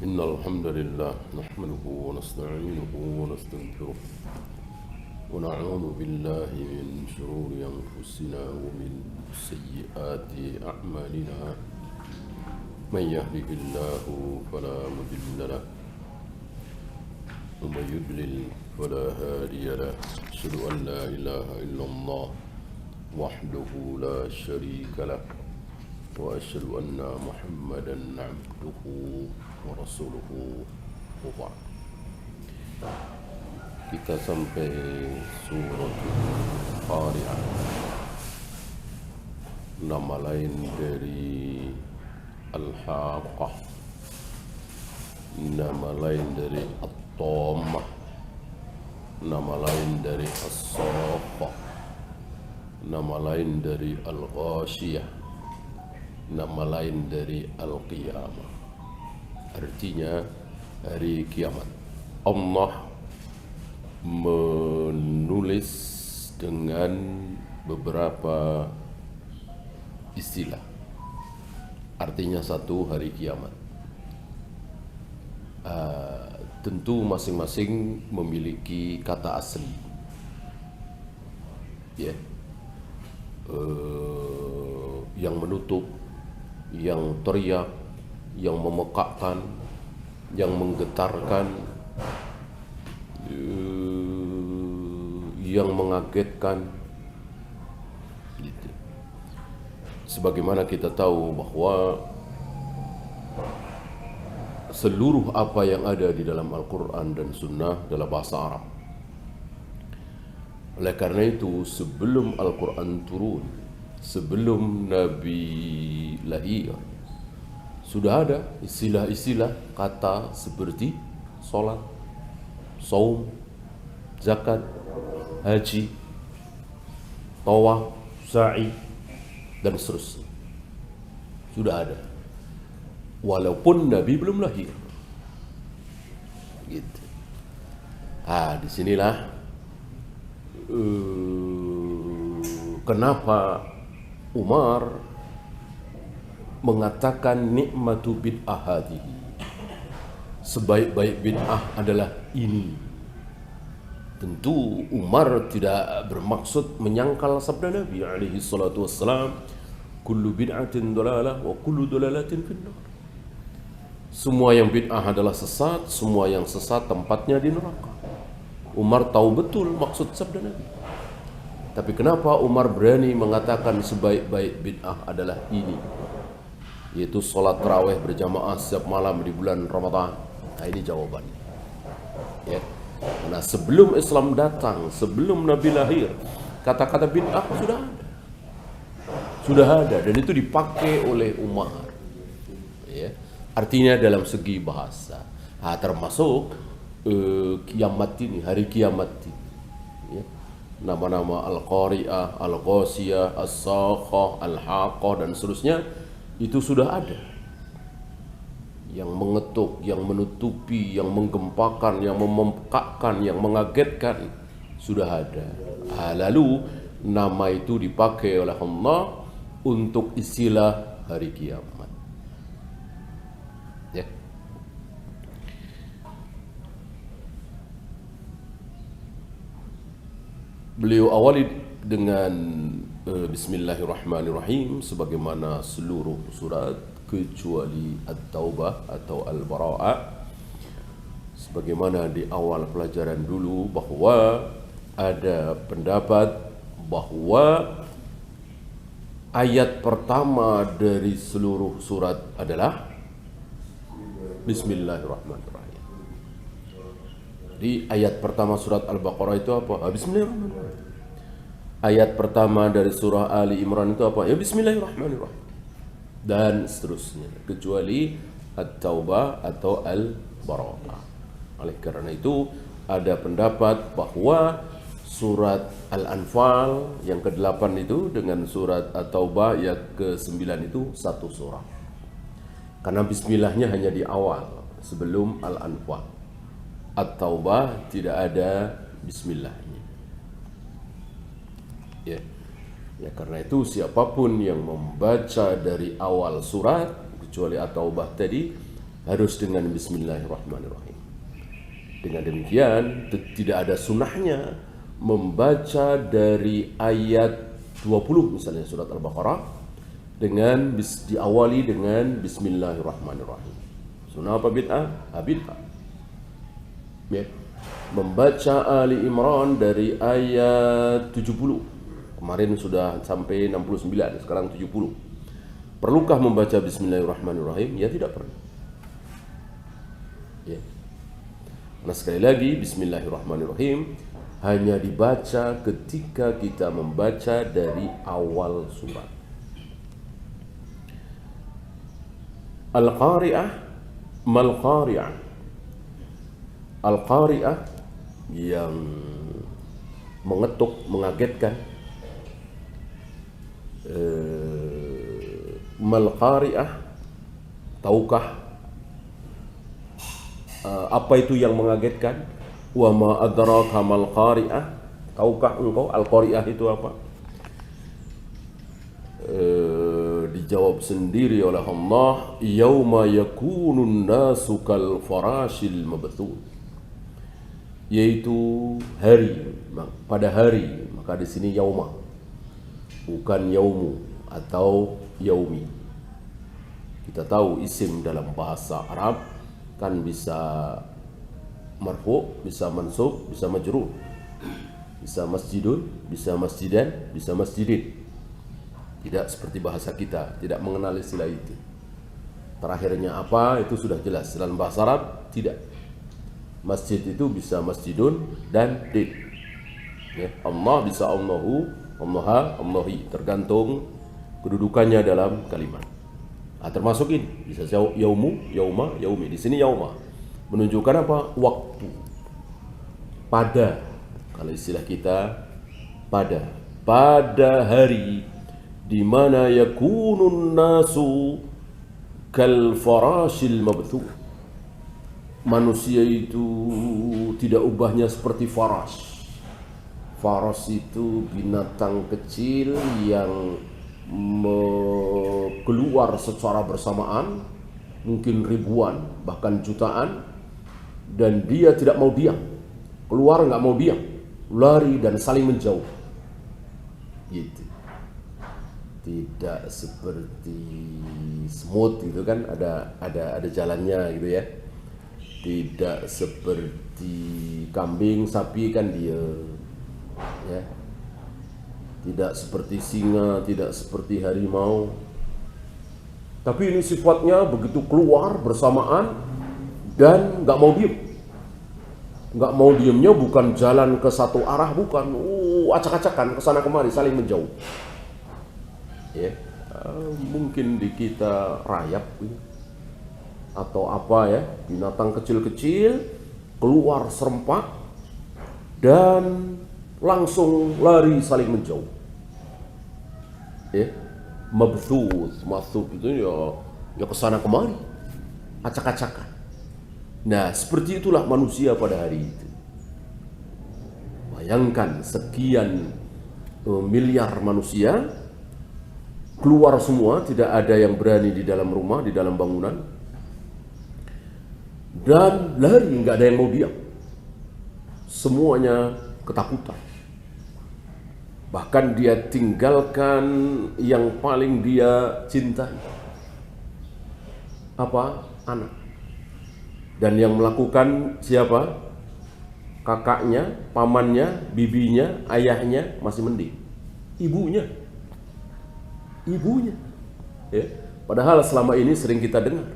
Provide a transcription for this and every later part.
إن الحمد لله نحمده ونستعينه ونستغفره ونعوذ بالله من شرور أنفسنا ومن سيئات أعمالنا من يهده الله فلا مضل له ومن يضلل فلا هادي له أشهد أن لا إله إلا الله وحده لا شريك له وأشهد أن محمدا عبده ورسوله وبعد. Kita sampai surat Qari'ah, nama lain dari Al-Haqqah, nama lain dari At-Tammah, nama lain dari As-Saffah, nama lain dari Al-Ghashiyah, nama lain dari Al-Qiyamah. Artinya hari kiamat. Allah menulis dengan beberapa istilah. Artinya satu hari kiamat. Tentu masing-masing memiliki kata asli. Ya. Yang menutup, yang teriak, yang memekakkan, yang menggetarkan, yang mengagetkan, gitu. Sebagaimana kita tahu bahwa seluruh apa yang ada di dalam Al-Quran dan Sunnah adalah bahasa Arab. Oleh karena itu, sebelum Al-Quran turun, sebelum Nabi lahir, sudah ada istilah-istilah kata seperti sholat, saum, zakat, haji, tawaf, sa'i, dan seterusnya. Sudah ada. Walaupun Nabi belum lahir. Gitu. Disinilah kenapa Umar mengatakan nikmatu bid'ah hadihi, sebaik-baik bid'ah adalah ini. Tentu Umar tidak bermaksud menyangkal sabda Nabi alaihi salatu wassalam, kullu bid'atin dalalah wa kullu dalalatin finnar. Semua yang bid'ah adalah sesat, semua yang sesat tempatnya di neraka. Umar tahu betul maksud sabda Nabi. Tapi kenapa Umar berani mengatakan sebaik-baik bid'ah adalah ini, yaitu sholat tarawih berjamaah setiap malam di bulan Ramadan? Ini jawabannya. Ya. Karena sebelum Islam datang, sebelum Nabi lahir, kata-kata bid'ah sudah ada. Sudah ada, dan itu dipakai oleh Umar. Ya. Artinya dalam segi bahasa. Termasuk kiamat ini, hari kiamat ini. Ya. Nama-nama Al-Qari'ah, Al-Ghashiyah, As-Sakhah, Al-Haqqah, dan seterusnya, itu sudah ada. Yang mengetuk, yang menutupi, yang menggempakan, yang memekakkan, yang mengagetkan, sudah ada. Lalu nama itu dipakai oleh Allah untuk istilah hari kiamat. Ya. Beliau awali dengan Bismillahirrahmanirrahim, sebagaimana seluruh surat kecuali At-Taubah atau Al-Bara'ah. Sebagaimana di awal pelajaran dulu bahwa ada pendapat bahwa ayat pertama dari seluruh surat adalah Bismillahirrahmanirrahim. Di ayat pertama surat Al-Baqarah itu apa? Bismillahirrahmanirrahim. Ayat pertama dari surah Ali Imran itu apa? Ya Bismillahirrahmanirrahim. Dan seterusnya, kecuali At-Taubah atau Al-Bara'ah. Oleh karena itu, ada pendapat bahwa surat Al-Anfal yang ke-8 itu dengan surat At-Taubah yang ke-9 itu satu surah. Karena bismillahnya hanya di awal, sebelum Al-Anfal. At-Taubah tidak ada bismillahnya. Ya. Ya, karena itu siapapun yang membaca dari awal surat kecuali At-Taubah tadi, harus dengan Bismillahirrahmanirrahim. Dengan demikian tidak ada sunnahnya membaca dari ayat 20 misalnya surat Al-Baqarah dengan diawali dengan Bismillahirrahmanirrahim. Sunnah apa bid'ah? Bid'ah. Ya. Membaca Ali Imran dari ayat 70. Kemarin sudah sampai 69, sekarang 70. Perlukah membaca Bismillahirrahmanirrahim? Ya tidak perlu. Ya. Nah sekali lagi Bismillahirrahmanirrahim hanya dibaca ketika kita membaca dari awal surat. Al-Qari'ah, Mal-Qari'ah. Al-Qari'ah yang mengetuk, mengagetkan. Mal-Qari'ah, tahukah apa itu yang mengagetkan? Wa ma adraka mal qari'ah? Tahukah engkau al-qari'ah itu apa? Dijawab sendiri oleh Allah, yauma yakunun nasu kal farashil mabthun, yaitu hari, pada hari. Maka di sini yauma, bukan yaumu atau yaumi. Kita tahu isim dalam bahasa Arab kan bisa marfu, bisa mansub, bisa majrur, bisa masjidun, bisa masjidan, bisa masjidin. Tidak seperti bahasa kita, tidak mengenal istilah itu. Terakhirnya apa itu sudah jelas. Dalam bahasa Arab tidak. Masjid itu bisa masjidun dan din. Ya, Allah bisa Allahu, Allaha, Allahi, tergantung kedudukannya dalam kalimat. Termasuk ini bisa yaumu, yauma, yaumi. Di sini yauma menunjukkan apa? Waktu. Pada, kalau istilah kita pada hari di mana yakunun nasu kal farashil mabthun. Manusia itu tidak ubahnya seperti faras. Faras itu binatang kecil yang keluar secara bersamaan, mungkin ribuan bahkan jutaan, dan dia tidak mau diam, keluar nggak mau diam, lari dan saling menjauh gitu. Tidak seperti semut gitu kan, ada jalannya gitu ya. Tidak seperti kambing, sapi kan dia ya. Tidak seperti singa, tidak seperti harimau. Tapi ini sifatnya begitu keluar bersamaan dan nggak mau diem. Nggak mau diemnya bukan jalan ke satu arah, bukan. Acak-acakan kesana kemari, saling menjauh. Ya, mungkin di kita rayap atau apa ya, binatang kecil-kecil keluar serempak dan langsung lari saling menjauh. Ya, mabthuth itu ya kesana kemari, acak-acakan. Nah, seperti itulah manusia pada hari itu. Bayangkan sekian miliar manusia keluar semua, tidak ada yang berani di dalam rumah, di dalam bangunan, dan lari, nggak ada yang mau diam. Semuanya ketakutan. Bahkan dia tinggalkan yang paling dia cintai. Apa? Anak. Dan yang melakukan siapa? Kakaknya, pamannya, bibinya, ayahnya masih mending. Ibunya. Ya. Padahal selama ini sering kita dengar,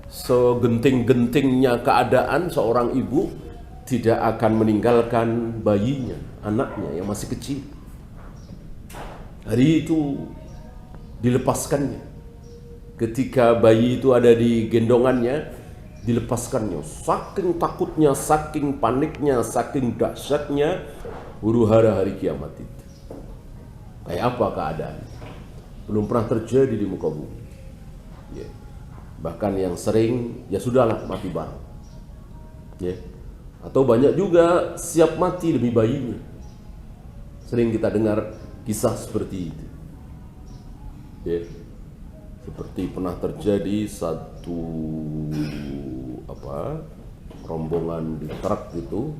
segenting-gentingnya keadaan seorang ibu tidak akan meninggalkan bayinya, anaknya yang masih kecil. Hari itu dilepaskannya. Ketika bayi itu ada di gendongannya, dilepaskannya. Saking takutnya, saking paniknya, saking dahsyatnya huru-hara hari kiamat itu. Kayak apa keadaan? Belum pernah terjadi di muka bumi. Ya. Bahkan yang sering, ya sudahlah, mati bareng. Ya. Atau banyak juga siap mati demi bayinya. Sering kita dengar kisah seperti itu. Ya. Seperti pernah terjadi satu rombongan di truk itu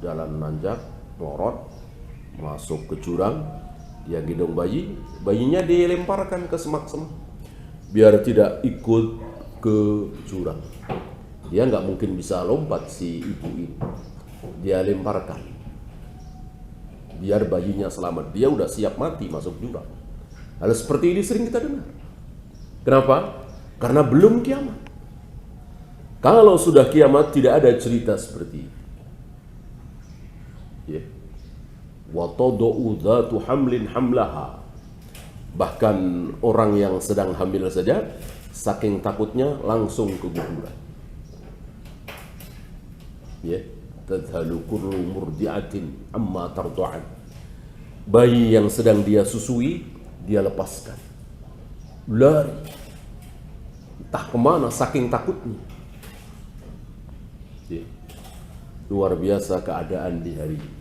jalan nanjak melorot masuk ke jurang, dia gendong bayinya dilemparkan ke semak-semak biar tidak ikut ke jurang. Dia nggak mungkin bisa lompat si ibu ini, dia lemparkan biar bayinya selamat. Dia udah siap mati masuk jurang. Hal seperti ini sering kita dengar. Kenapa? Karena belum kiamat. Kalau sudah kiamat tidak ada cerita seperti itu. Ya. Wa tad'u dzatu hamlin hamlaha. Bahkan orang yang sedang hamil saja saking takutnya langsung ke kuburan. Ya, tadhalu kullu murdi'atin amma tardu'an. Bayi yang sedang dia susui dia lepaskan, lari entah kemana saking takutnya. Ya. Luar biasa keadaan di hari ini.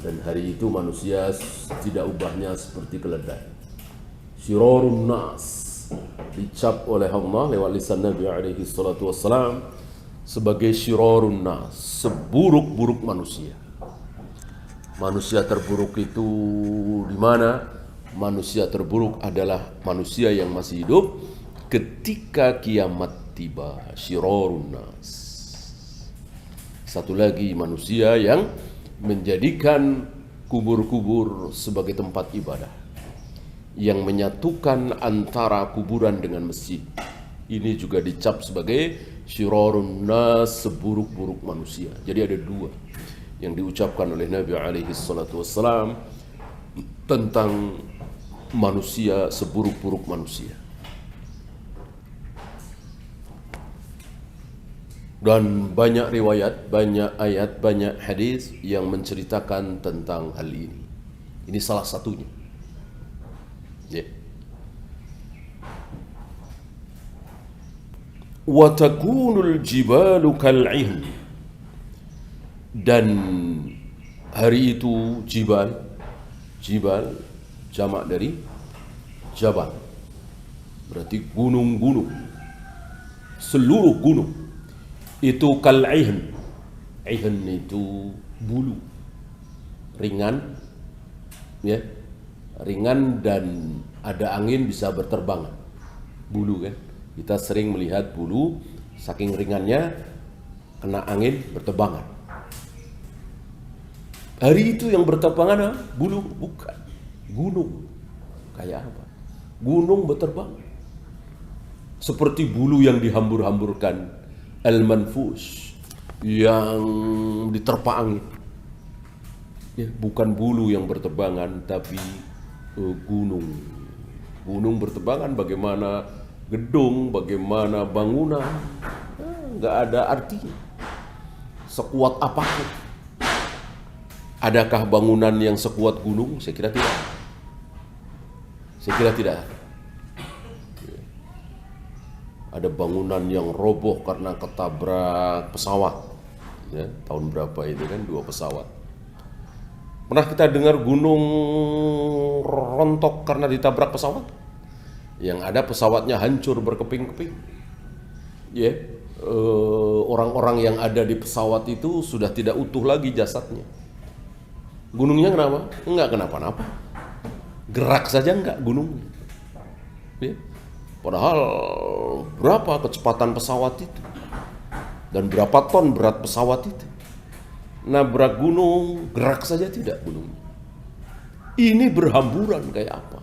Dan hari itu manusia tidak ubahnya seperti keledai. Syirarun nas dicap oleh Allah lewat lisan Nabi alaihi salatu wassalam sebagai syirarun nas, seburuk-buruk manusia. Manusia terburuk itu di mana? Manusia terburuk adalah manusia yang masih hidup ketika kiamat tiba. Syirarun nas. Satu lagi manusia yang menjadikan kubur-kubur sebagai tempat ibadah, yang menyatukan antara kuburan dengan masjid. Ini juga dicap sebagai syirarun nas, seburuk-buruk manusia. Jadi ada dua yang diucapkan oleh Nabi alaihi salatu wassalam tentang manusia, seburuk-buruk manusia. Dan banyak riwayat, banyak ayat, banyak hadis yang menceritakan tentang hal ini. Ini salah satunya. Ya. Wa takunul jibalu kal'ihn. Dan hari itu jibal jamak dari jabal, berarti gunung-gunung, seluruh gunung itu kal'ihn. Ihn itu bulu, ringan, ya, ringan dan ada angin bisa berterbangan. Bulu kan, kita sering melihat bulu saking ringannya kena angin berterbangan. Hari itu yang berterbangan bulu, bukan gunung. Kayak apa? Gunung berterbangan seperti bulu yang dihambur-hamburkan, al-manfush, yang diterpa angin. Ya, bukan bulu yang berterbangan, tapi gunung. Gunung berterbangan, bagaimana gedung, bagaimana bangunan, nggak ada artinya. Sekuat apapun. Adakah bangunan yang sekuat gunung? Saya kira tidak. Saya kira tidak. Ada bangunan yang roboh karena ketabrak pesawat. Ya, tahun berapa itu kan, 2 pesawat. Pernah kita dengar gunung rontok karena ditabrak pesawat? Yang ada pesawatnya hancur berkeping-keping. Ya, orang-orang yang ada di pesawat itu sudah tidak utuh lagi jasadnya. Gunungnya kenapa? Enggak kenapa-napa. Gerak saja enggak gunungnya. Ya. Padahal berapa kecepatan pesawat itu? Dan berapa ton berat pesawat itu? Nabrak gunung, gerak saja tidak gunungnya. Ini berhamburan kayak apa?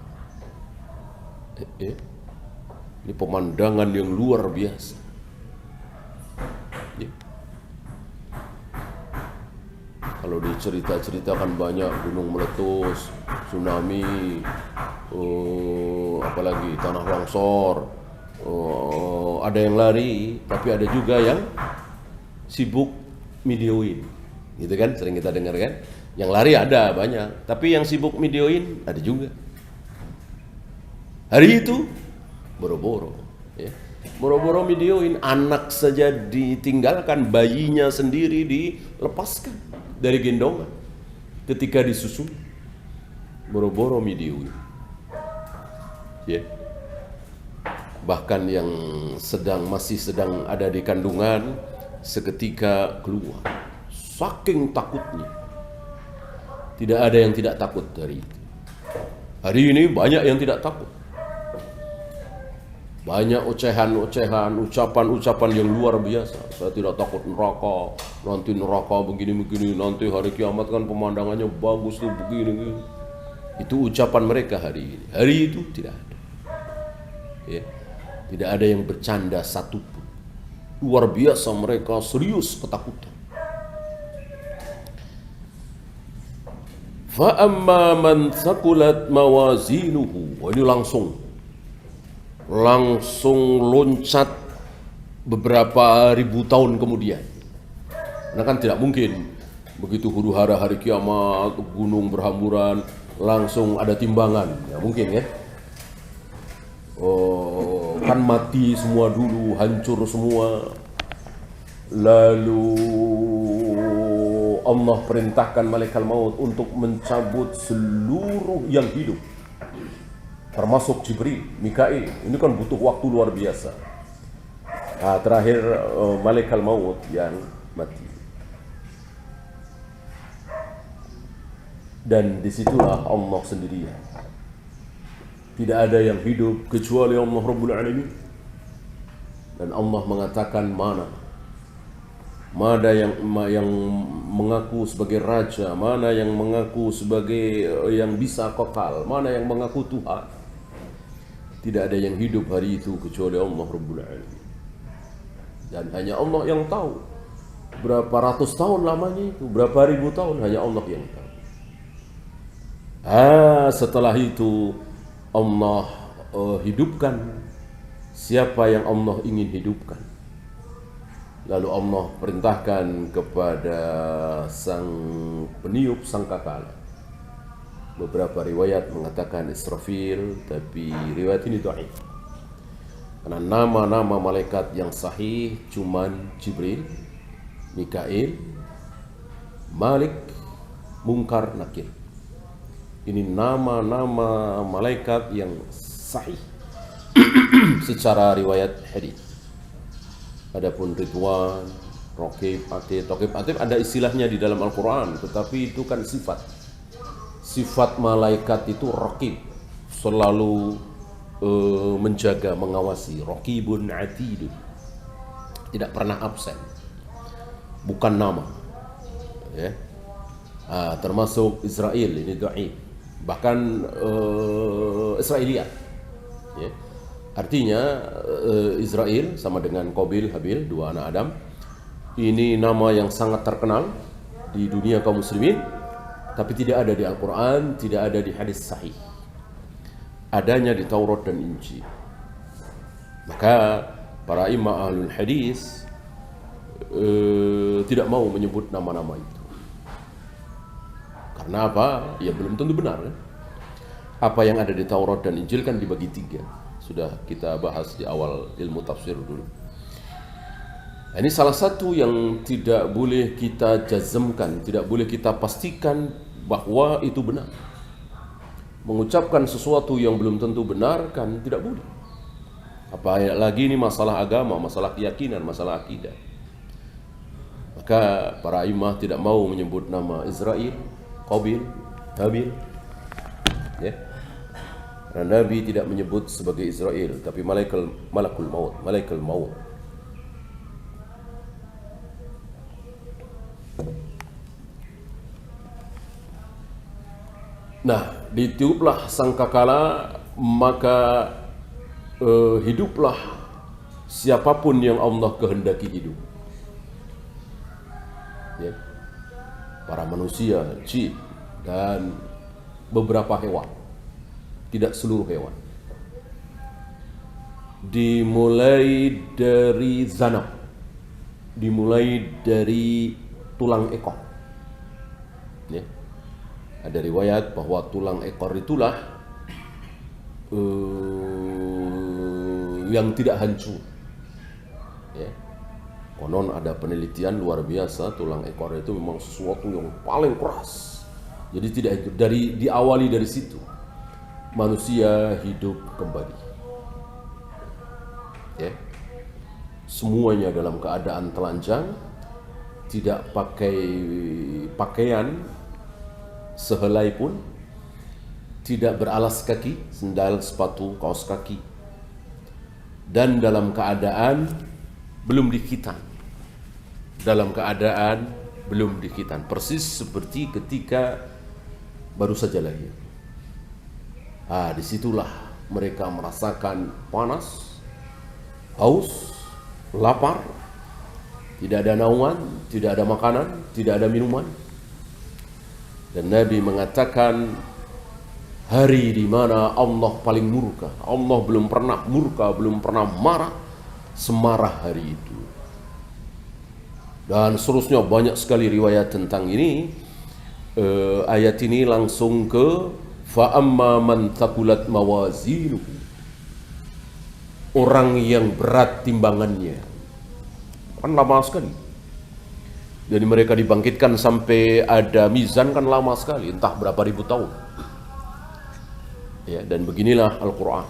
Ini pemandangan yang luar biasa. Ya. Kalau dicerita-ceritakan banyak gunung meletus, tsunami, apalagi tanah longsor, ada yang lari, tapi ada juga yang sibuk videoin, gitu kan, sering kita dengar kan. Yang lari ada banyak, tapi yang sibuk videoin ada juga. Hari itu boro-boro, ya. Boro-boro videoin, anak saja ditinggalkan, bayinya sendiri dilepaskan dari gendongan ketika disusui. Boro-boro videoin. Ya. Bahkan yang masih sedang ada di kandungan seketika keluar. Saking takutnya. Tidak ada yang tidak takut dari itu. Hari ini banyak yang tidak takut. Banyak ocehan-ocehan, ucapan-ucapan yang luar biasa. Saya tidak takut neraka, nanti neraka begini-begini, nanti hari kiamat kan pemandangannya bagus tuh begini-begini. Itu ucapan mereka hari ini. Hari itu tidak ada. Ya. Tidak ada yang bercanda satupun. Luar biasa mereka serius ketakutan. Fa amma man thaqulat mawazinuhu. Ini langsung loncat beberapa ribu tahun kemudian. Karena kan tidak mungkin begitu huru-hara hari kiamat, gunung berhamburan, langsung ada timbangan. Ya mungkin ya. Oh, kan mati semua dulu, hancur semua. Lalu Allah perintahkan malaikat maut untuk mencabut seluruh yang hidup, termasuk Jibril, Mikail. Ini kan butuh waktu luar biasa. Nah, terakhir malaikat maut yang mati. Dan disitulah Allah sendirian. Tidak ada yang hidup kecuali Allah Rabbul Alamin. Dan Allah mengatakan mana yang mengaku sebagai raja, mana yang mengaku sebagai yang bisa kekal, mana yang mengaku Tuhan. Tidak ada yang hidup hari itu kecuali Allah Rabbul Alamin. Dan hanya Allah yang tahu berapa ratus tahun lamanya itu, berapa ribu tahun, hanya Allah yang tahu. Setelah itu Allah hidupkan siapa yang Allah ingin hidupkan. Lalu Allah perintahkan kepada sang peniup sangkakala. Beberapa riwayat mengatakan Israfil, tapi riwayat ini dhaif. Karena nama-nama malaikat yang sahih cuman Jibril, Mikail, Malik, Munkar, Nakir. Ini nama-nama malaikat yang sahih secara riwayat hadis. Adapun Ridwan, Raqib, Atid, ada istilahnya di dalam Al-Quran, tetapi itu kan sifat. Sifat malaikat itu Raqib, selalu menjaga, mengawasi. Raqibun Atidun, tidak pernah absen. Bukan nama. Ya. Termasuk Israel, ini dhaif. Bahkan Israiliyat. Ya. Artinya Israel sama dengan Qabil, Habil, dua anak Adam. Ini nama yang sangat terkenal di dunia kaum muslimin, tapi tidak ada di Al-Quran, tidak ada di hadis sahih. Adanya di Taurat dan Injil. Maka para imam ahlul hadis tidak mau menyebut nama-nama itu. Karena apa? Ya belum tentu benar kan? Apa yang ada di Taurat dan Injil kan dibagi tiga. Sudah kita bahas di awal ilmu tafsir dulu. Ini salah satu yang tidak boleh kita jazmkan, tidak boleh kita pastikan bahwa itu benar. Mengucapkan sesuatu yang belum tentu benar kan tidak boleh. Apalagi ini masalah agama, masalah keyakinan, masalah akidah. Maka para imam tidak mau menyebut nama Israel, Qabil, Habil. Ya. Karena Nabi tidak menyebut sebagai Israel, tapi malakul maut, malaikat maut. Nah, ditiuplah sangkakala, maka hiduplah siapapun yang Allah kehendaki hidup. Ya. Para manusia, jin, dan beberapa hewan. Tidak seluruh hewan. Dimulai dari zanab, dimulai dari tulang ekor. Ya. Ada riwayat bahwa tulang ekor itulah yang tidak hancur. Ya. Konon ada penelitian luar biasa, tulang ekor itu memang sesuatu yang paling keras. Jadi tidak hancur. Diawali dari situ, manusia hidup kembali. semuanya dalam keadaan telanjang, tidak pakai pakaian sehelai pun, tidak beralas kaki, sendal, sepatu, kaos kaki, dan dalam keadaan belum dikhitan. Dalam keadaan belum dikhitan, persis seperti ketika baru saja lahir. Disitulah mereka merasakan panas, haus, lapar, tidak ada naungan, tidak ada makanan, tidak ada minuman. Dan Nabi mengatakan hari di mana Allah paling murka. Allah belum pernah murka, belum pernah marah semarah hari itu. Dan seterusnya banyak sekali riwayat tentang ini. Ayat ini langsung ke fa amma man thaqulat mawazinuhu, orang yang berat timbangannya. Kan lama sekali. Jadi mereka dibangkitkan sampai ada mizan kan lama sekali, entah berapa ribu tahun. Ya, dan beginilah Al-Quran.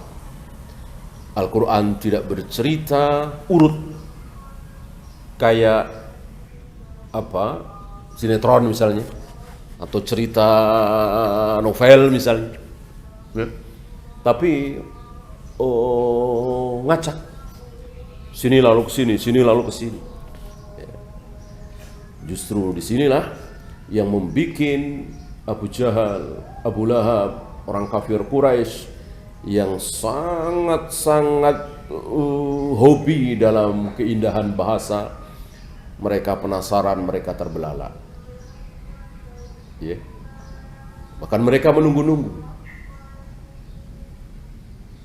Al-Quran tidak bercerita urut kayak sinetron misalnya, atau cerita novel misalnya, ya. Tapi ngacak, sini lalu ke sini, sini lalu ke sini. Ya. Justru disinilah yang membuat Abu Jahal, Abu Lahab, orang kafir Quraisy yang sangat-sangat hobi dalam keindahan bahasa, mereka penasaran, mereka terbelalak. Ya. Bahkan mereka menunggu-nunggu.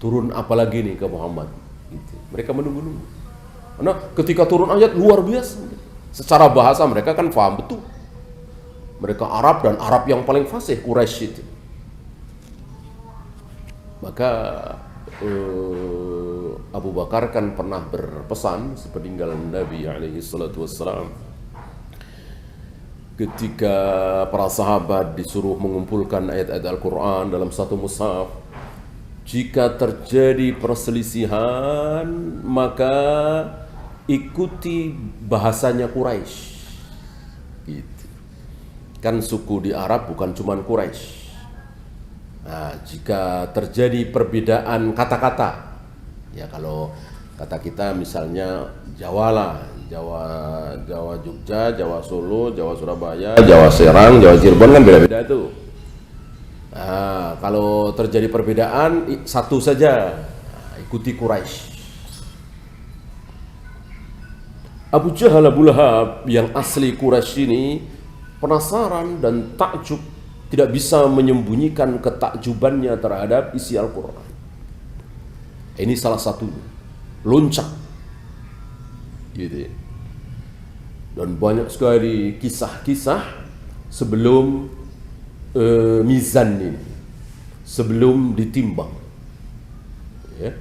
Turun apa lagi nih ke Muhammad? Gitu. Mereka menunggu-nunggu. Karena ketika turun ayat luar biasa. Secara bahasa mereka kan paham betul. Mereka Arab, dan Arab yang paling fasih, Quraisy itu. Maka Abu Bakar kan pernah berpesan sepeninggalan Nabi alaihi salatu wassalam, ketika para sahabat disuruh mengumpulkan ayat-ayat Al-Quran dalam satu mushaf, jika terjadi perselisihan maka ikuti bahasanya Quraisy. Gitu. Kan suku di Arab bukan cuma Quraisy. Nah, jika terjadi perbedaan kata-kata, ya kalau kata kita misalnya Jawa lah, Jawa Jogja, Jawa Solo, Jawa Surabaya, Jawa Serang, Jawa Cirebon kan beda-beda tuh. Nah, kalau terjadi perbedaan satu saja, ikuti Quraisy. Abu Jahal, Abu Lahab yang asli Quraisy ini penasaran dan takjub, tidak bisa menyembunyikan ketakjubannya terhadap isi Al-Quran. Ini salah satu loncak, gitu. Dan banyak sekali kisah-kisah sebelum mizan ini, sebelum ditimbang. Ya.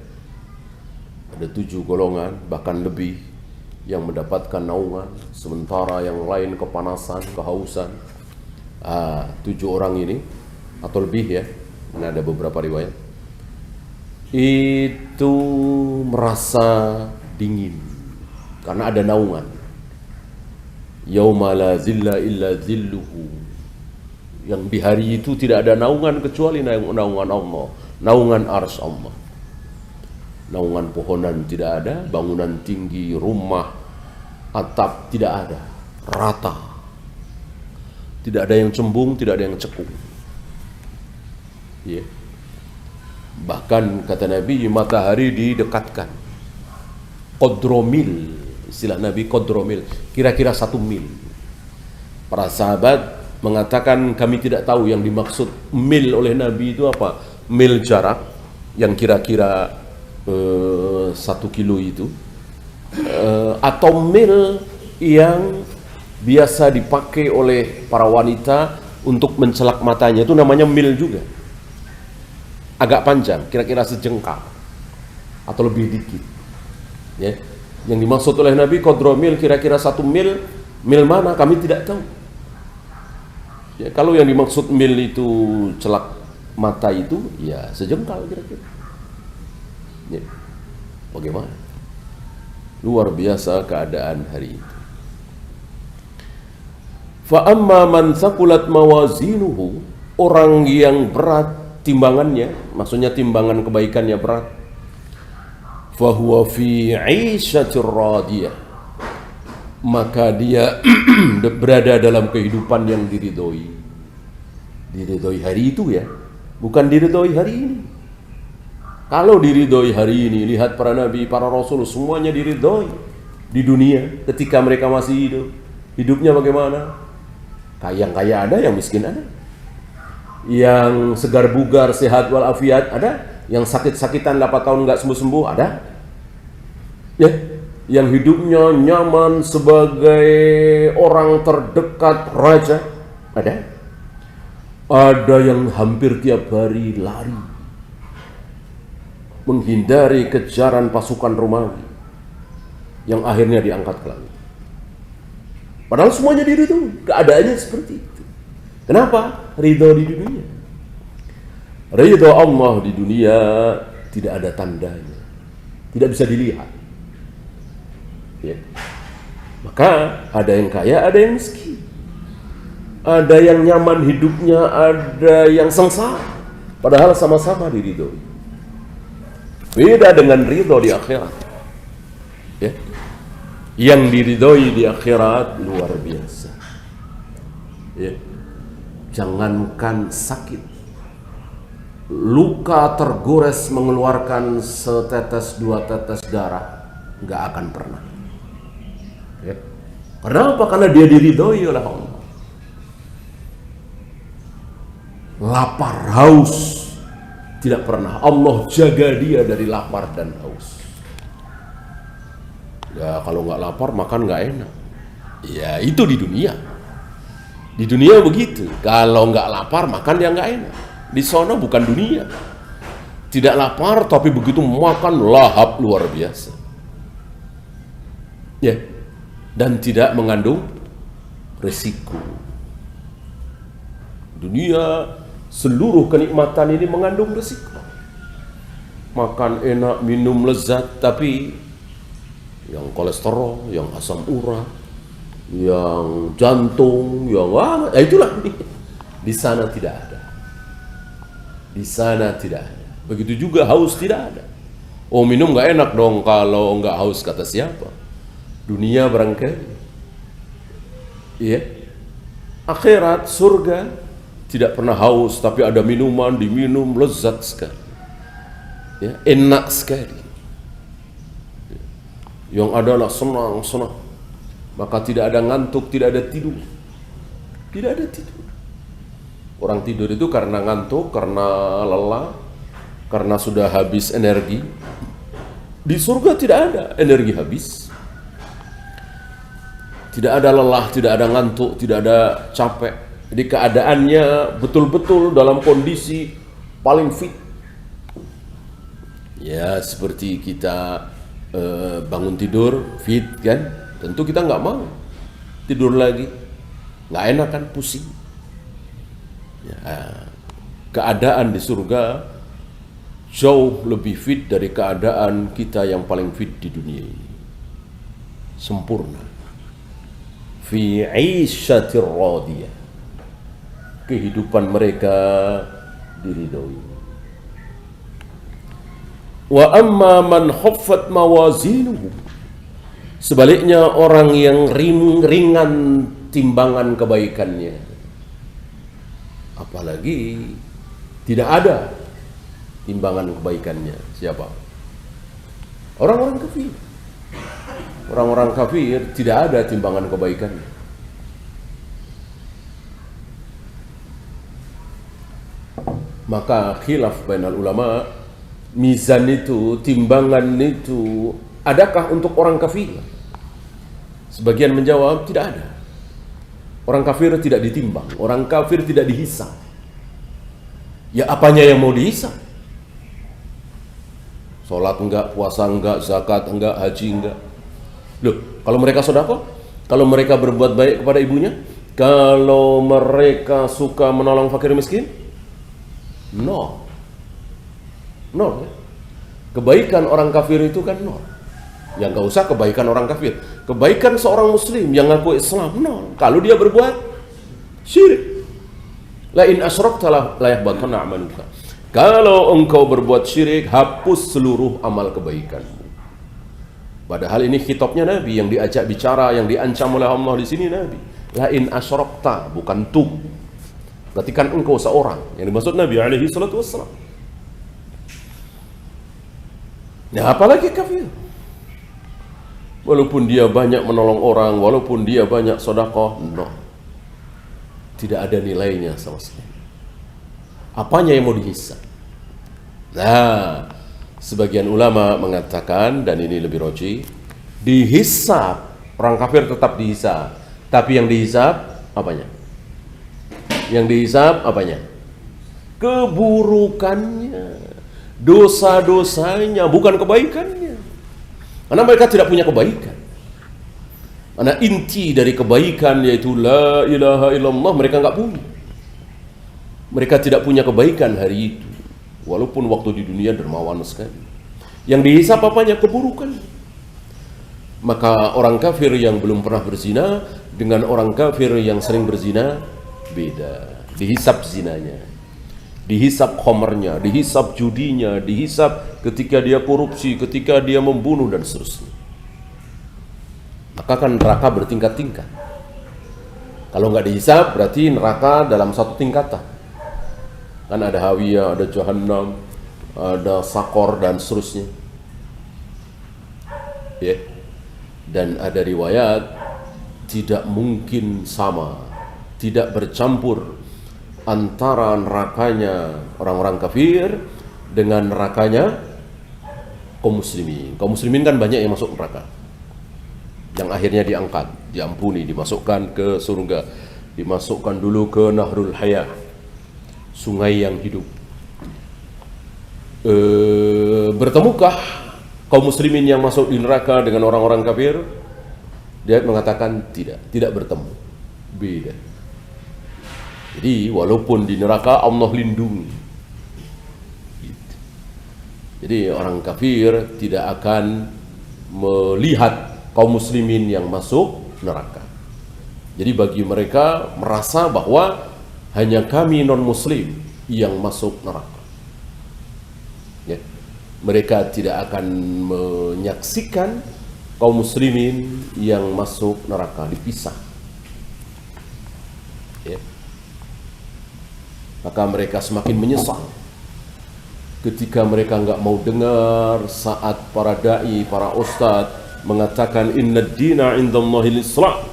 Ada 7 golongan, bahkan lebih, yang mendapatkan naungan, sementara yang lain kepanasan, kehausan. 7 orang ini atau lebih, ya, ini ada beberapa riwayat, itu merasa dingin karena ada naungan. Yauma la zilla illa zilluhu, yang di hari itu tidak ada naungan kecuali naungan Allah, naungan arsy Allah. Naungan pohonan tidak ada, bangunan tinggi, rumah, atap tidak ada, rata. Tidak ada yang cembung, tidak ada yang cekung. Ya. Bahkan kata Nabi, matahari didekatkan. Qadromil, istilah Nabi qadromil, kira-kira 1 mil. Para sahabat mengatakan kami tidak tahu yang dimaksud mil oleh Nabi itu apa. Mil jarak yang kira-kira 1 kilo itu, atau mil yang biasa dipakai oleh para wanita untuk mencelak matanya, itu namanya mil juga. Agak panjang, kira-kira sejengkal atau lebih dikit. Ya. Yang dimaksud oleh Nabi qadromil, kira-kira 1 mil. Mil mana kami tidak tahu. Ya, kalau yang dimaksud mil itu celak mata itu, ya sejengkal kira-kira. Ya. Bagaimana? Luar biasa keadaan hari itu. Fa amma man thaqulat mawazinuhu, orang yang berat timbangannya, maksudnya timbangan kebaikannya berat, fa huwa fi 'ishatir radiyah, maka dia berada dalam kehidupan yang diridhoi. Diridhoi hari itu ya, bukan diridhoi hari ini. Kalau diridhoi hari ini, lihat para nabi, para rasul, semuanya diridhoi di dunia ketika mereka masih hidup. Hidupnya bagaimana? Yang kaya ada, yang miskin ada. Yang segar bugar, sehat walafiat ada. Yang sakit-sakitan 8 tahun nggak sembuh-sembuh ada. Ya, yang hidupnya nyaman sebagai orang terdekat raja ada. Ada yang hampir tiap hari lari menghindari kejaran pasukan Romawi yang akhirnya diangkat ke langit. Padahal semuanya diridhoi, keadaannya seperti itu. Kenapa? Ridho di dunia. Ridho Allah di dunia tidak ada tandanya, tidak bisa dilihat. Ya. Maka ada yang kaya, ada yang miskin, ada yang nyaman hidupnya, ada yang sengsara, padahal sama-sama diridhoi. Beda dengan ridho di akhirat. Ya. Yang diridhoi di akhirat luar biasa. Ya. Jangankan sakit, luka tergores mengeluarkan setetes 2 tetes darah nggak akan pernah. Ya. Kenapa? Karena dia diridhoi oleh Allah. Lapar, haus, tidak pernah. Allah jaga dia dari lapar dan haus. Ya kalau nggak lapar makan nggak enak. Ya itu di dunia. Di dunia begitu. Kalau nggak lapar makan dia nggak enak. Di sana bukan dunia. Tidak lapar tapi begitu makan lahap luar biasa. Ya. Dan tidak mengandung resiko. Dunia seluruh kenikmatan ini mengandung resiko. Makan enak, minum lezat, tapi yang kolesterol, yang asam urat, yang jantung, yang itulah. Di sana tidak ada. Di sana tidak ada. Begitu juga haus tidak ada. Oh minum nggak enak dong kalau nggak haus, kata siapa? Dunia barangkali. Iya. Akhirat, surga, tidak pernah haus, tapi ada minuman, diminum, lezat sekali. Ya, enak sekali. Yang adalah senang. Maka tidak ada ngantuk, tidak ada tidur. Tidak ada tidur. Orang tidur itu karena ngantuk, karena lelah, karena sudah habis energi. Di surga tidak ada energi habis. Tidak ada lelah, tidak ada ngantuk, tidak ada capek. Jadi keadaannya betul-betul dalam kondisi paling fit. Ya seperti kita bangun tidur fit kan, tentu kita nggak mau tidur lagi, nggak enak kan, pusing. Ya, keadaan di surga jauh lebih fit dari keadaan kita yang paling fit di dunia ini. Sempurna. Fi 'ishatir radiyah. Kehidupan mereka diridhoi. Wa amma man khaffat mawazinuhu, sebaliknya orang yang ringan timbangan kebaikannya, apalagi tidak ada timbangan kebaikannya, siapa? Orang-orang kafir. Orang-orang kafir tidak ada timbangan kebaikannya. Maka khilaf bainal ulama, mizan itu, timbangan itu adakah untuk orang kafir? Sebagian menjawab tidak ada. Orang kafir tidak ditimbang, orang kafir tidak dihisab. Ya apanya yang mau dihisab? Sholat enggak, puasa enggak, zakat enggak, haji enggak. Loh, kalau mereka sedekah, kalau mereka berbuat baik kepada ibunya, kalau mereka suka menolong fakir miskin, nol. Ya? Kebaikan orang kafir itu kan nol. Yang nggak usah kebaikan orang kafir, kebaikan seorang muslim yang ngaku Islam, nol. Kalau dia berbuat syirik, la in asyrakta la yahbatanna 'amaluka. Kalau engkau berbuat syirik, hapus seluruh amal kebaikanmu. Padahal ini khitabnya Nabi yang diajak bicara, yang diancam oleh Allah di sini Nabi. La in asyrakta, bukan tu. Berarti kan engkau seorang. Yang dimaksud Nabi alaihi salatu wassalam. Nah, apalagi kafir. Walaupun dia banyak menolong orang, walaupun dia banyak sedekah, no. Tidak ada nilainya sama sekali. Apanya yang mau dihisab? Nah, sebagian ulama mengatakan, dan ini lebih roji, dihisab. Orang kafir tetap dihisab. Tapi yang dihisab apanya? Yang dihisab apanya? Keburukannya, dosa-dosanya, bukan kebaikannya. Karena mereka tidak punya kebaikan. Karena inti dari kebaikan yaitu la ilaha illallah mereka nggak punya. Mereka tidak punya kebaikan hari itu, walaupun waktu di dunia dermawan sekali. Yang dihisab apanya? Keburukan. Maka orang kafir yang belum pernah berzina dengan orang kafir yang sering berzina beda. Dihisab zinanya, dihisab khomernya, dihisab judinya, dihisab ketika dia korupsi, ketika dia membunuh dan seterusnya. Maka kan neraka bertingkat-tingkat. Kalau nggak dihisab berarti neraka dalam satu tingkatan. Kan ada Hawiyah, ada Jahannam, ada Sakor dan seterusnya. Ya. Dan ada riwayat tidak mungkin sama, tidak bercampur antara nerakanya orang-orang kafir dengan nerakanya kaum muslimin. Kaum muslimin kan banyak yang masuk neraka, yang akhirnya diangkat, diampuni, dimasukkan ke surga, dimasukkan dulu ke Nahrul Hayah, sungai yang hidup. Bertemukah kaum muslimin yang masuk di neraka dengan orang-orang kafir? Dia mengatakan tidak bertemu, beda. Jadi walaupun di neraka Allah lindungi. Jadi orang kafir tidak akan melihat kaum muslimin yang masuk neraka. Jadi bagi mereka merasa bahwa hanya kami non-muslim yang masuk neraka. Ya. Mereka tidak akan menyaksikan kaum muslimin yang masuk neraka, dipisah. Ya. Maka mereka semakin menyesal ketika mereka nggak mau dengar saat para da'i, para ustadz mengatakan inna dina indallahil Islam.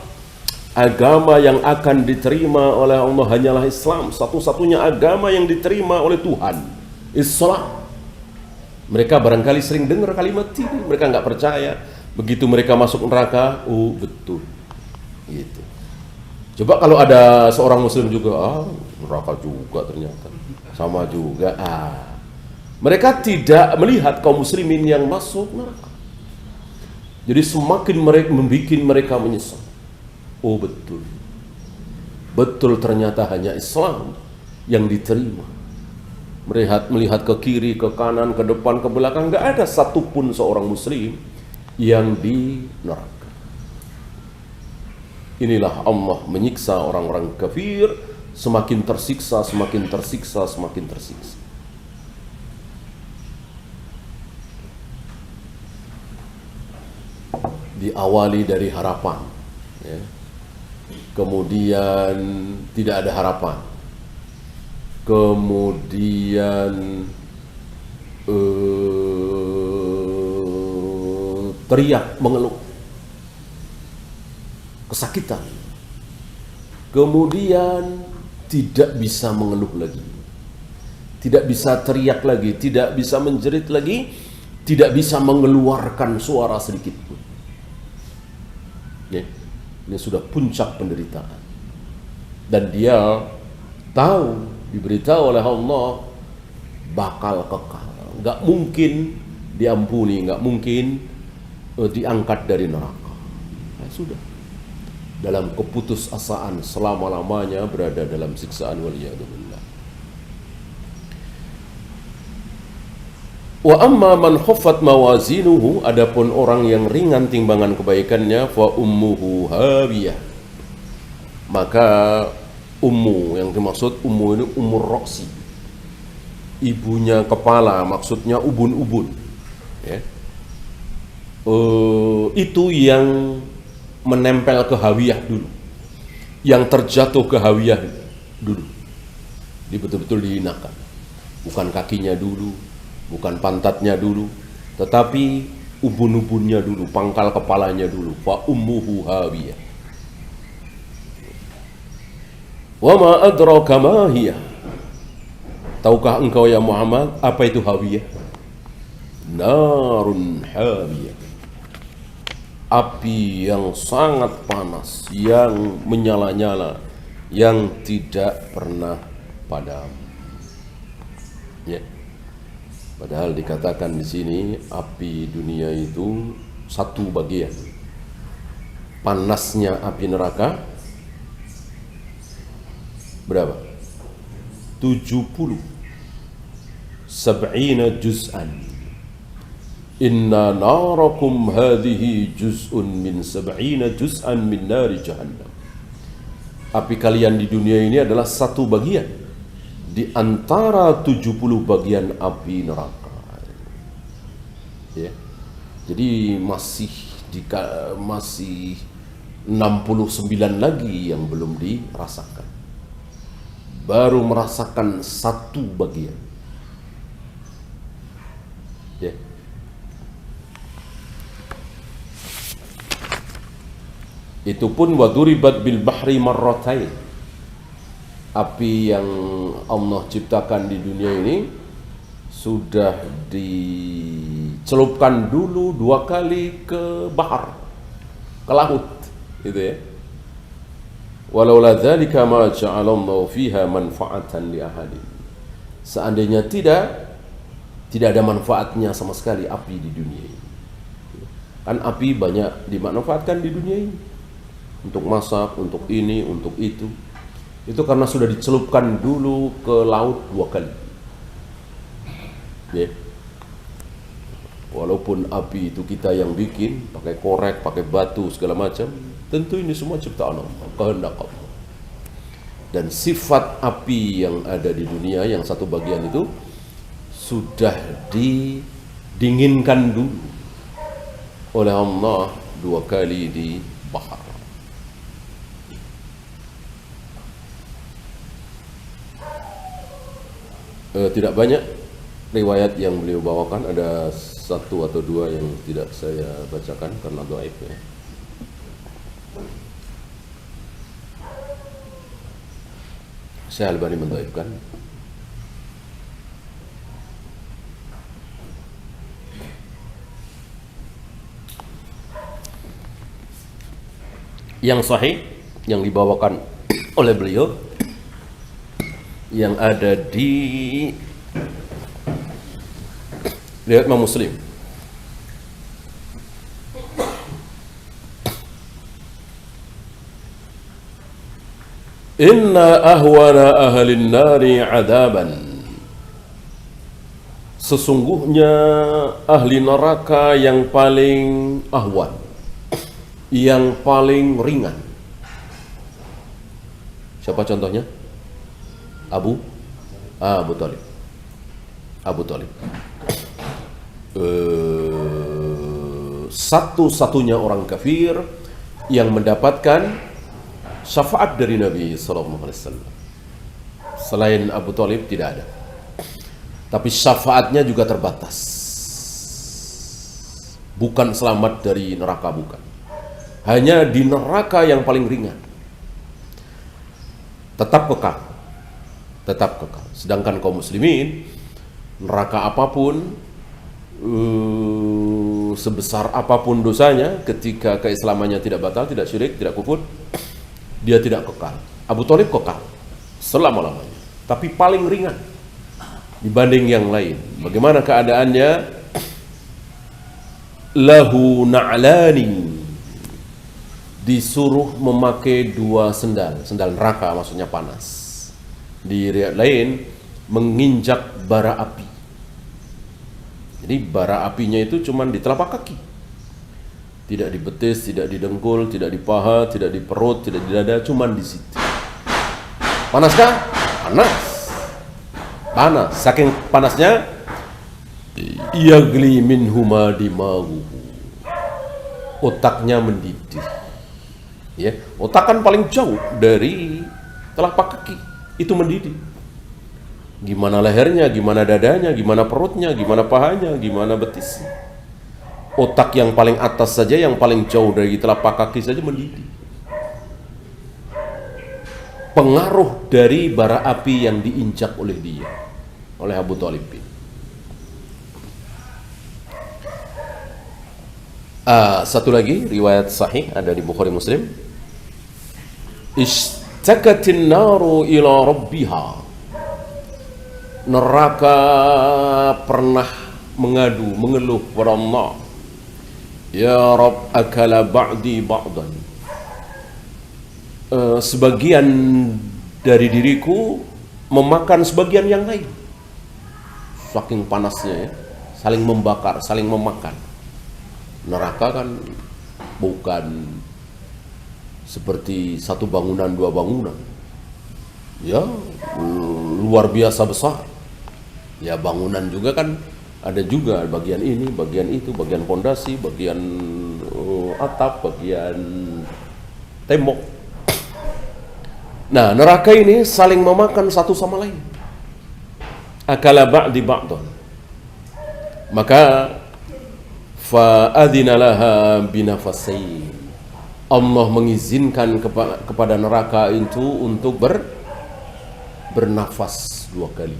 Agama yang akan diterima oleh Allah hanyalah Islam. Satu-satunya agama yang diterima oleh Tuhan, Islam. Mereka barangkali sering dengar kalimat ini, mereka nggak percaya. Begitu mereka masuk neraka, oh betul, gitu. Coba kalau ada seorang muslim juga, neraka juga ternyata, sama juga. Mereka tidak melihat kaum muslimin yang masuk neraka. Jadi semakin mereka membuat mereka menyesal. Oh betul, betul ternyata hanya Islam yang diterima. Melihat ke kiri, ke kanan, ke depan, ke belakang, nggak ada satupun seorang muslim yang di neraka. Inilah Allah menyiksa orang-orang kafir, semakin tersiksa, semakin tersiksa, semakin tersiksa. Diawali dari harapan, ya. Kemudian tidak ada harapan, kemudian teriak mengeluh, kesakitan, kemudian tidak bisa mengeluh lagi, tidak bisa teriak lagi, tidak bisa menjerit lagi, tidak bisa mengeluarkan suara sedikit pun. Ya. Ini sudah puncak penderitaan. Dan dia tahu, diberitahu oleh Allah bakal kekal. Nggak mungkin diampuni, nggak mungkin diangkat dari neraka. Nah, sudah. Dalam keputusasaan selama-lamanya berada dalam siksaan waliyadzubillah. Wa amma man khaffat mawazinuhu, adapun orang yang ringan timbangan kebaikannya, fa ummuhu hawiyah, maka ummu yang dimaksud ummu ini umur roksi, ibunya kepala, maksudnya ubun-ubun, ya. Itu yang menempel ke hawiyah dulu, yang terjatuh ke hawiyah dulu, betul-betul dihinakan, bukan kakinya dulu, bukan pantatnya dulu, tetapi ubun-ubunnya dulu, pangkal kepalanya dulu. Fa ummuhu hawiyah. Wa ma adraka ma hiya. Tahukah engkau ya Muhammad apa itu hawiyah? Narun hawiyah. Api yang sangat panas, yang menyala-nyala, yang tidak pernah padam. Ya. Padahal dikatakan di sini api dunia itu satu bagian. Panasnya api neraka berapa? 70 sab'ina juz'an. Inna narakum hadhihi juz'un min sab'ina juz'an min nari jahannam. Api kalian di dunia ini adalah satu bagian di antara 70 bagian api neraka. Ya. Jadi masih 69 lagi yang belum dirasakan. Baru merasakan satu bagian. Ya. Itu pun waduribat bil bahri marratain. Api yang Allah ciptakan di dunia ini sudah dicelupkan dulu 2 kali ke bahar, ke laut, gitu ya. Walaula dzalika ma ja'alallahu fiha manfa'atan li ahadin. Seandainya tidak ada manfaatnya sama sekali api di dunia ini. Kan api banyak dimanfaatkan di dunia ini. Untuk masak, untuk ini, untuk itu. Itu karena sudah dicelupkan dulu ke laut 2 kali. Ya. Walaupun api itu kita yang bikin, pakai korek, pakai batu, segala macam, tentu ini semua ciptaan Allah, kehendak Allah. Dan sifat api yang ada di dunia, yang satu bagian itu, sudah didinginkan dulu oleh Allah 2 kali di bahar. Tidak banyak riwayat yang beliau bawakan, ada 1 atau 2 yang tidak saya bacakan karena dhaif ya. Syekh Albani mendhaifkan. Yang sahih yang dibawakan oleh beliau yang ada di riwayat Imam Muslim. Inna ahwana ahlin nari adaban. Sesungguhnya ahli neraka yang paling ahwan, yang paling ringan. Siapa contohnya? Abu Thalib. Abu Thalib. Satu-satunya orang kafir yang mendapatkan syafaat dari Nabi sallallahu alaihi wasallam. Selain Abu Thalib tidak ada. Tapi syafaatnya juga terbatas. Bukan selamat dari neraka, bukan. Hanya di neraka yang paling ringan. Tetap kekal. Tetap kekal. Sedangkan kaum muslimin, neraka apapun, sebesar apapun dosanya, ketika keislamannya tidak batal, tidak syirik, tidak kufur, dia tidak kekal. Abu Thalib kekal selama-lamanya, tapi paling ringan dibanding yang lain. Bagaimana keadaannya? Lahu na'lani, disuruh memakai 2 sendal neraka, maksudnya panas. Di riwayat lain menginjak bara api. Jadi bara apinya itu cuma di telapak kaki, tidak di betis, tidak di dengkul, tidak di paha, tidak di perut, tidak di dada, cuma di situ. Panaskah? Panas. Panas. Saking panasnya, yagli minhuma dimaghuhu. Otaknya mendidih. Ya, otak kan paling jauh dari telapak kaki, itu mendidih. Gimana lehernya, gimana dadanya, gimana perutnya, gimana pahanya, gimana betisnya. Otak yang paling atas saja, yang paling jauh dari telapak kaki saja mendidih. Pengaruh dari bara api yang diinjak oleh dia, oleh Abu Thalib. Satu lagi riwayat sahih ada di Bukhari Muslim. Ishtakatin naru ila rabbiha. Neraka pernah mengadu, mengeluh kepada Allah. Ya Rabb, akala ba'di ba'dan. Sebagian dari diriku memakan sebagian yang lain. Saking panasnya ya, saling membakar, saling memakan. Neraka kan bukan seperti satu bangunan, dua bangunan. Ya, luar biasa besar. Ya, bangunan juga kan ada juga bagian ini, bagian itu, bagian pondasi, bagian atap, bagian tembok. Nah, neraka ini saling memakan satu sama lain. Akala ba'di ba'dan. Maka fa'adhina laha binafasain. Allah mengizinkan kepada neraka itu untuk bernafas dua kali,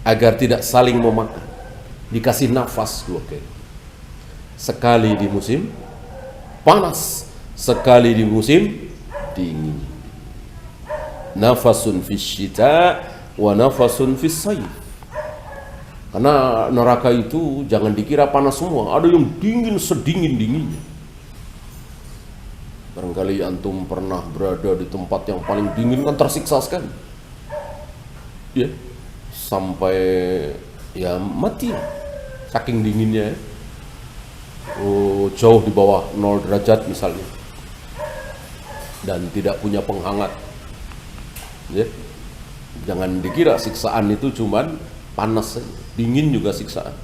agar tidak saling memakan. Dikasih nafas dua kali, sekali di musim panas, sekali di musim dingin. Nafasun fis syita wa nafasun fis sayf. Karena neraka itu jangan dikira panas semua, ada yang dingin sedingin-dinginnya. Barangkali antum pernah berada di tempat yang paling dingin, kan tersiksa sekali. Ya, sampai ya mati saking dinginnya. Jauh di bawah 0 derajat misalnya, dan tidak punya penghangat. Ya, jangan dikira siksaan itu cuman panas saja, dingin juga siksaan.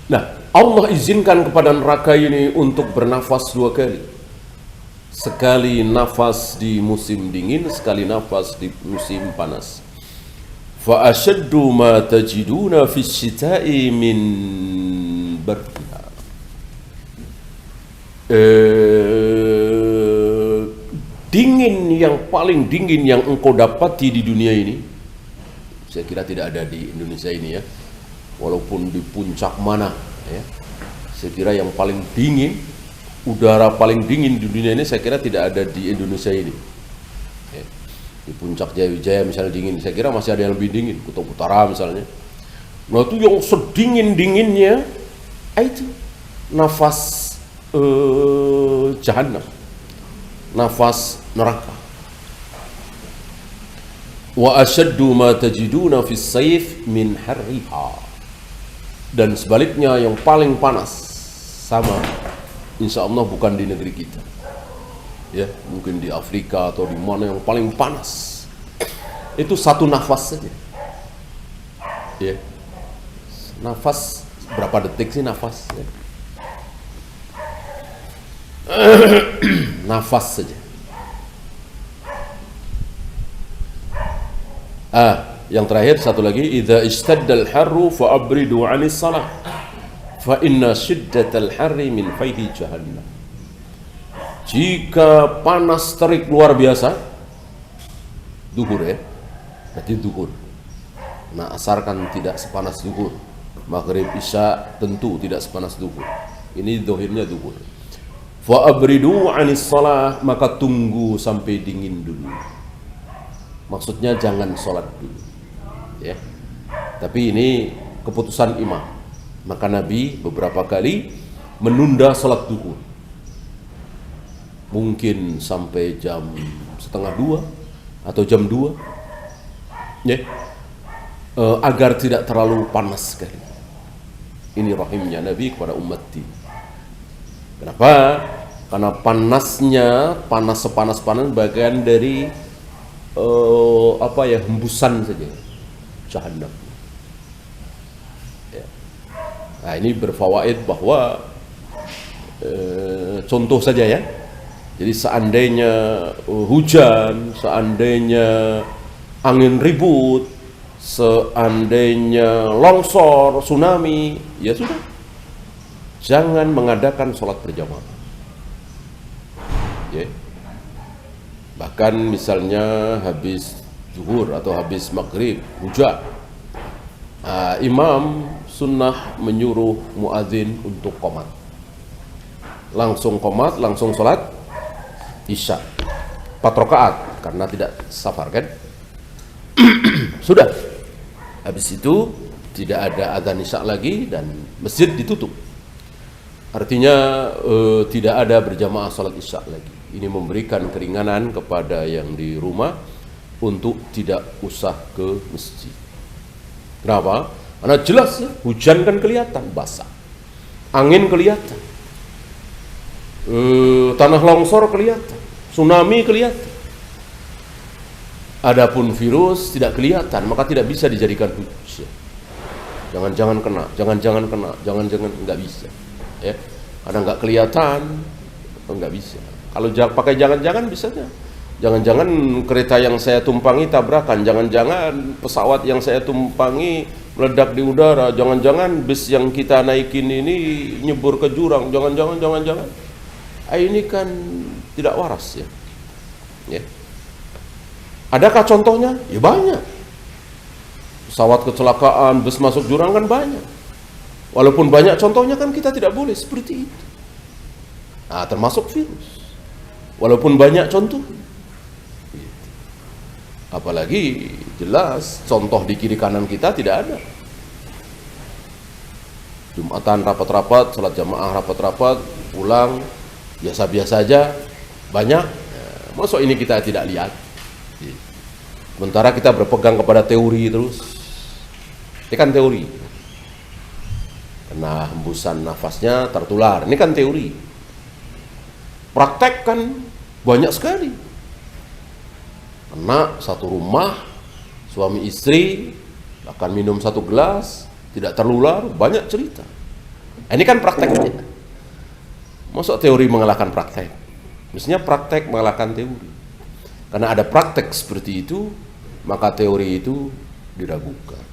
Nah, Allah izinkan kepada neraka ini untuk bernafas dua kali. Sekali nafas di musim dingin, sekali nafas di musim panas. Fa ashaddu ma tajiduna fi syita'i min bardiha. Dingin yang paling dingin yang engkau dapati di dunia ini, saya kira tidak ada di Indonesia ini ya. Walaupun di puncak mana ya, saya kira yang paling dingin, udara paling dingin di dunia ini saya kira tidak ada di Indonesia ini ya. Di puncak Jaya misalnya dingin, saya kira masih ada yang lebih dingin, Kutub Utara misalnya. Nah itu yang sedingin-dinginnya itu nafas Jahannam, nafas neraka. Wa ashaddu ma tajiduna fis sayf min harriha. Dan sebaliknya yang paling panas sama, insya Allah bukan di negeri kita ya, mungkin di Afrika atau di mana yang paling panas itu satu nafas saja ya. Nafas berapa detik sih nafas ya? Nafas saja. Yang terakhir satu lagi, idza istaddal harru fa abridu 'anis salah fa inna shiddatal harri min fayhi jahannam. Jika panas terik luar biasa, duhur ya, berarti duhur. Nah, asar kan tidak sepanas duhur, maghrib isya tentu tidak sepanas duhur. Ini dohirnya duhur. Fa abridu 'anis salah, maka tunggu sampai dingin dulu. Maksudnya jangan sholat dulu ya. Tapi ini keputusan imam. Maka Nabi beberapa kali menunda sholat duhur, mungkin sampai jam 1:30, atau jam 2, ya, agar tidak terlalu panas sekali. Ini rahimnya Nabi kepada ummati. Kenapa? Karena panasnya, panas sepanas-panas bagian dari hembusan saja Jahannam. Ya. Nah, ini berfawaid bahwa contoh saja ya. Jadi seandainya hujan, seandainya angin ribut, seandainya longsor, tsunami, ya sudah, jangan mengadakan sholat berjamaah. Ya. Bahkan misalnya habis zuhur atau habis maghrib hujan, imam sunnah menyuruh muadzin untuk qomat, langsung qomat, langsung sholat Isya 4 rakaat karena tidak safar kan. Sudah, habis itu tidak ada adzan Isya lagi dan masjid ditutup. Artinya tidak ada berjamaah sholat Isya lagi. Ini memberikan keringanan kepada yang di rumah untuk tidak usah ke masjid. Kenapa? Karena jelas ya, hujan kan kelihatan basah, angin kelihatan, tanah longsor kelihatan, tsunami kelihatan. Adapun virus tidak kelihatan, maka tidak bisa dijadikan hujah. Jangan-jangan kena, jangan-jangan kena, jangan-jangan nggak bisa. Ya, karena nggak kelihatan, nggak bisa. Kalau pakai jangan-jangan bisanya. Jangan-jangan kereta yang saya tumpangi tabrakan, jangan-jangan pesawat yang saya tumpangi meledak di udara, jangan-jangan bus yang kita naikin ini nyebur ke jurang, jangan-jangan. Ini kan tidak waras ya. Ya. Adakah contohnya? Ya banyak. Pesawat kecelakaan, bus masuk jurang kan banyak. Walaupun banyak contohnya kan kita tidak boleh seperti itu. Nah, termasuk virus. Walaupun banyak contoh. Apalagi jelas contoh di kiri kanan kita tidak ada. Jumatan rapat-rapat, salat jamaah rapat-rapat, pulang biasa-biasa aja, banyak. Masuk ini kita tidak lihat. Sementara kita berpegang kepada teori terus. Ini kan teori. Karena hembusan nafasnya tertular. Ini kan teori. Praktek kan banyak sekali. Anak satu rumah, suami istri akan minum 1 gelas, tidak tertular, banyak cerita. Ini kan prakteknya. Masuk teori mengalahkan praktek. Mestinya praktek mengalahkan teori. Karena ada praktek seperti itu, maka teori itu diragukan.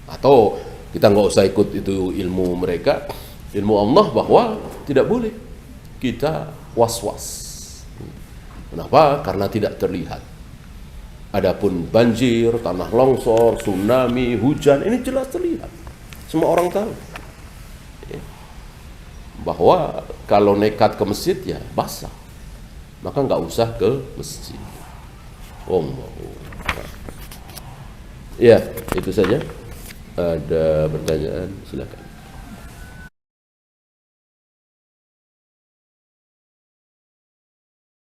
Atau kita nggak usah ikut itu ilmu mereka, ilmu Allah bahwa tidak boleh kita was-was. Kenapa? Karena tidak terlihat. Adapun banjir, tanah longsor, tsunami, hujan, ini jelas terlihat. Semua orang tahu. Bahwa kalau nekat ke masjid ya basah. Maka nggak usah ke masjid. Ya, itu saja. Ada pertanyaan, silakan.